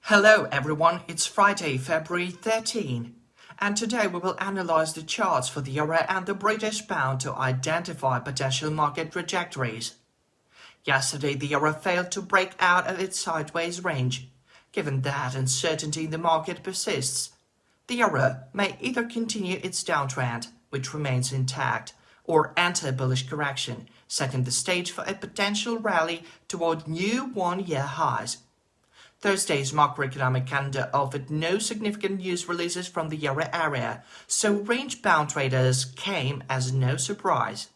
Hello everyone, it's Friday, February 13, and today we will analyze the charts for the euro and the British pound to identify potential market trajectories. Yesterday, the euro failed to break out of its sideways range. Given that uncertainty in the market persists, the euro may either continue its downtrend, which remains intact, or enter a bullish correction, setting the stage for a potential rally toward new one-year highs. Thursday's macroeconomic calendar offered no significant news releases from the euro area, so range-bound traders came as no surprise.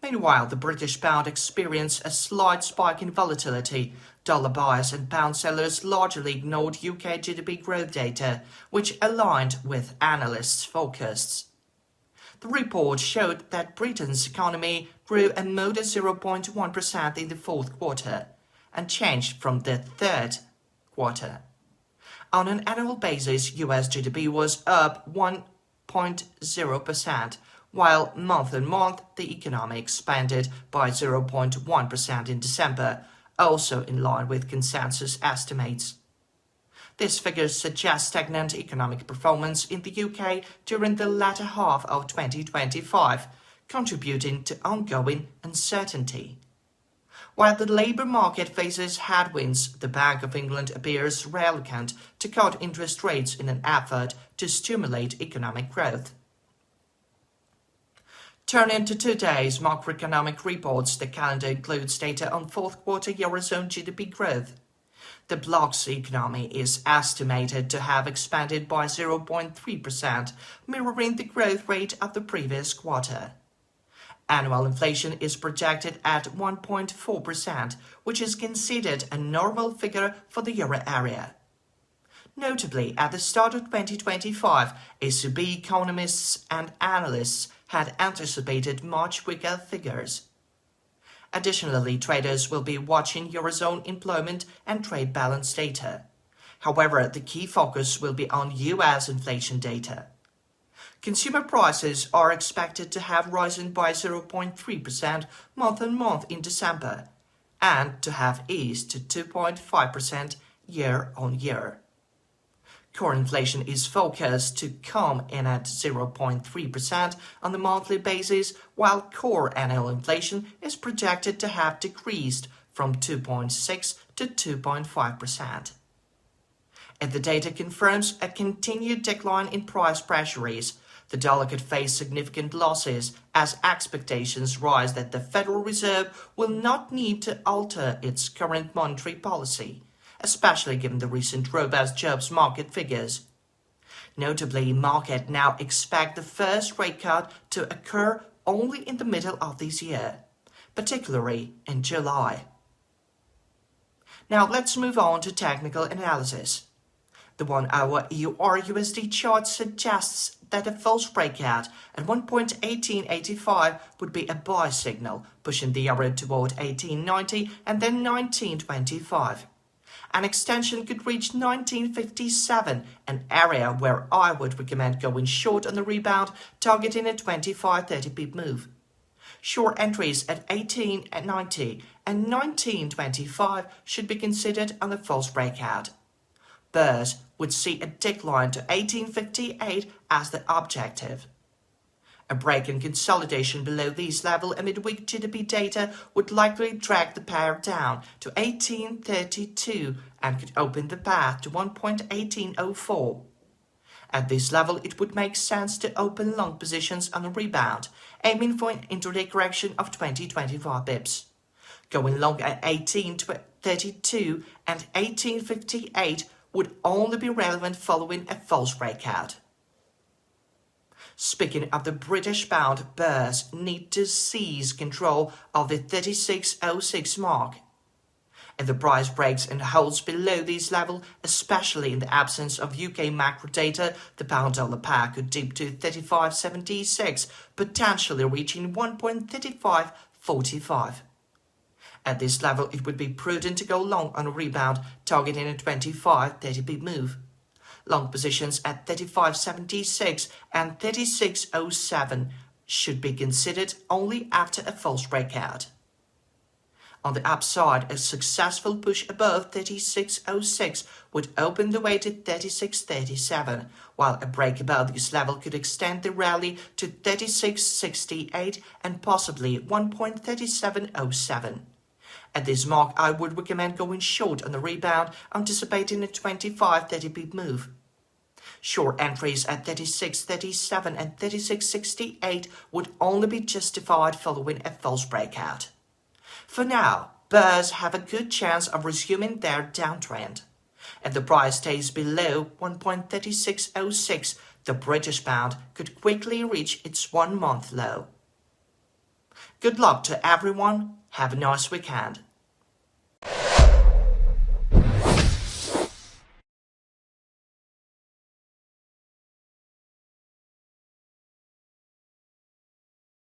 Meanwhile, the British pound experienced a slight spike in volatility. Dollar buyers and pound sellers largely ignored UK GDP growth data, which aligned with analysts' forecasts. The report showed that Britain's economy grew a modest 0.1% in the fourth quarter, unchanged from the third quarter. On an annual basis, US GDP was up 1.0%, while month-on-month the economy expanded by 0.1% in December, also in line with consensus estimates. These figures suggest stagnant economic performance in the UK during the latter half of 2025, contributing to ongoing uncertainty. While the labour market faces headwinds, the Bank of England appears reluctant to cut interest rates in an effort to stimulate economic growth. Turning to today's macroeconomic reports, the calendar includes data on fourth quarter Eurozone GDP growth. The bloc's economy is estimated to have expanded by 0.3%, mirroring the growth rate of the previous quarter. Annual inflation is projected at 1.4%, which is considered a normal figure for the euro area. Notably, at the start of 2025, ECB economists and analysts had anticipated much weaker figures. Additionally, traders will be watching Eurozone employment and trade balance data. However, the key focus will be on US inflation data. Consumer prices are expected to have risen by 0.3% month-on-month in December, and to have eased to 2.5% year-on-year. Core inflation is forecast to come in at 0.3% on the monthly basis, while core annual inflation is projected to have decreased from 2.6% to 2.5%. If the data confirms a continued decline in price pressures, the dollar could face significant losses as expectations rise that the Federal Reserve will not need to alter its current monetary policy, especially given the recent robust jobs market figures. Notably, market now expect the first rate cut to occur only in the middle of this year, particularly in July. Now let's move on to technical analysis. The 1-hour EUR USD chart suggests that a false breakout at 1.1885 would be a buy signal, pushing the euro toward 1890 and then 1925. An extension could reach 1957, an area where I would recommend going short on the rebound, targeting a 25-30 pip move. Short entries at 1890 and 1925 should be considered on the false breakout. Bears would see a decline to 1858 as the objective. A break in consolidation below this level amid weak GDP data would likely drag the pair down to 1832 and could open the path to 1.1804. At this level, it would make sense to open long positions on a rebound, aiming for an intraday correction of 20-25 pips. Going long at 1832 and 1858 would only be relevant following a false breakout. Speaking of the British pound, bears need to seize control of the 36.06 mark. If the price breaks and holds below this level, especially in the absence of UK macro data, the pound-dollar pair could dip to 35.76, potentially reaching 1.3545. At this level, it would be prudent to go long on a rebound, targeting a 25-30 pip move. Long positions at 35.76 and 36.07 should be considered only after a false breakout. On the upside, a successful push above 36.06 would open the way to 36.37, while a break above this level could extend the rally to 36.68 and possibly 1.3707. At this mark, I would recommend going short on the rebound, anticipating a 25-30 pip move. Short entries at 36.37 and 36.68 would only be justified following a false breakout. For now, bears have a good chance of resuming their downtrend. If the price stays below 1.3606, the British pound could quickly reach its 1-month low. Good luck to everyone. Have a nice weekend.